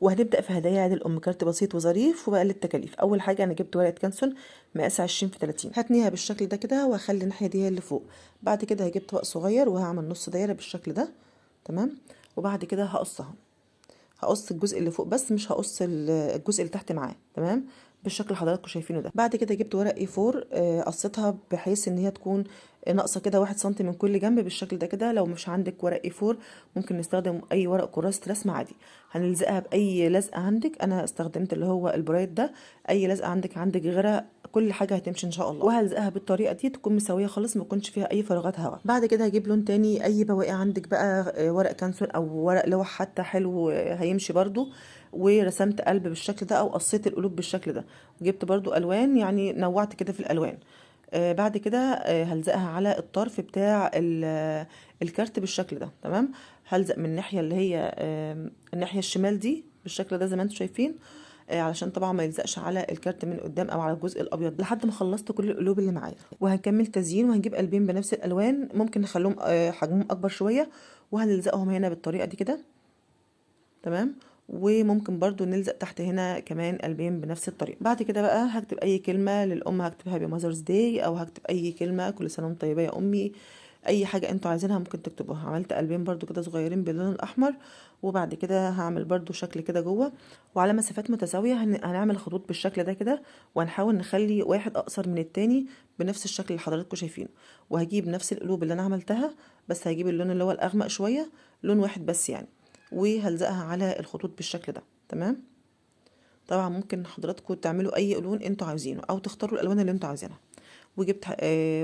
وهنبدأ في هدايا عيد الأم كارت بسيط وظريف وبقلل التكاليف. أول حاجة أنا جبت ورقة كانسون مقاس 20 في 30، هتنيها بالشكل ده كده وهخلي الناحية دي هي اللي فوق. بعد كده هجيب طبق صغير وهعمل نص دايرة بالشكل ده، تمام. وبعد كده هقصها، هقص الجزء اللي فوق بس، مش هقص الجزء اللي تحت معاه، تمام، بالشكل اللي حضراتكم شايفينه ده. بعد كده جبت ورق اي 4، قصيتها بحيث ان هي تكون ناقصه كده 1 سنتي من كل جنب بالشكل ده كده. لو مش عندك ورق اي 4 ممكن نستخدم اي ورق كراسه رسم عادي. هنلزقها باي لزقه عندك، انا استخدمت اللي هو البرايت ده. اي لزقه عندك غيرها، كل حاجه هتمشي ان شاء الله. وهلزقها بالطريقه دي تكون مساويه خالص، ما يكونش فيها اي فراغات هواء. بعد كده هجيب لون تاني، اي بواقي عندك بقى، ورق كانسون او ورق لوح حتى حلو، هيمشي برضو. ورسمت قلب بالشكل ده او قصيت القلوب بالشكل ده. وجبت برضو الوان، يعني نوعت كده في الالوان. بعد كده هلزقها على الطرف بتاع الكارت بالشكل ده، تمام. هلزق من الناحيه اللي هي الناحيه الشمال دي بالشكل ده زي ما انتم شايفين، علشان طبعا ما يلزقش على الكارت من قدام او على الجزء الابيض، لحد ما خلصت كل القلوب اللي معايا. وهنكمل تزيين، وهنجيب قلبين بنفس الالوان، ممكن نخليهم حجمهم اكبر شويه، وهنلزقهم هنا بالطريقه دي كده، تمام. وممكن برضو نلزق تحت هنا كمان قلبين بنفس الطريقه. بعد كده بقى هكتب اي كلمه للام، هكتب هابي ماذرز داي، او هكتب اي كلمه كل سنه وانت طيبه يا امي. اي حاجه انتوا عايزينها ممكن تكتبوها. عملت قلبين برضو كده صغيرين باللون الاحمر. وبعد كده هعمل برضو شكل كده جوه، وعلى مسافات متساويه هنعمل خطوط بالشكل ده كده، وهنحاول نخلي واحد اقصر من التاني بنفس الشكل اللي حضراتكم شايفينه. وهجيب نفس القلوب اللي انا عملتها، بس هجيب اللون اللي هو الاغمق شويه، لون واحد بس يعني. وهلزقها على الخطوط بالشكل ده، تمام. طبعا ممكن حضراتكم تعملوا اي لون انتوا عايزينه، او تختاروا الالوان اللي انتوا عايزينها. وجبت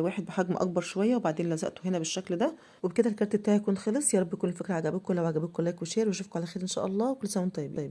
واحد بحجم اكبر شويه، وبعدين لزقته هنا بالشكل ده. وبكده الكارت بتاعي يكون خلص. يا رب يكون الفكره عجبتكم، لو عجبتكم لايك وشير، واشوفكم على خير ان شاء الله، وكل سنه وانتم طيبين.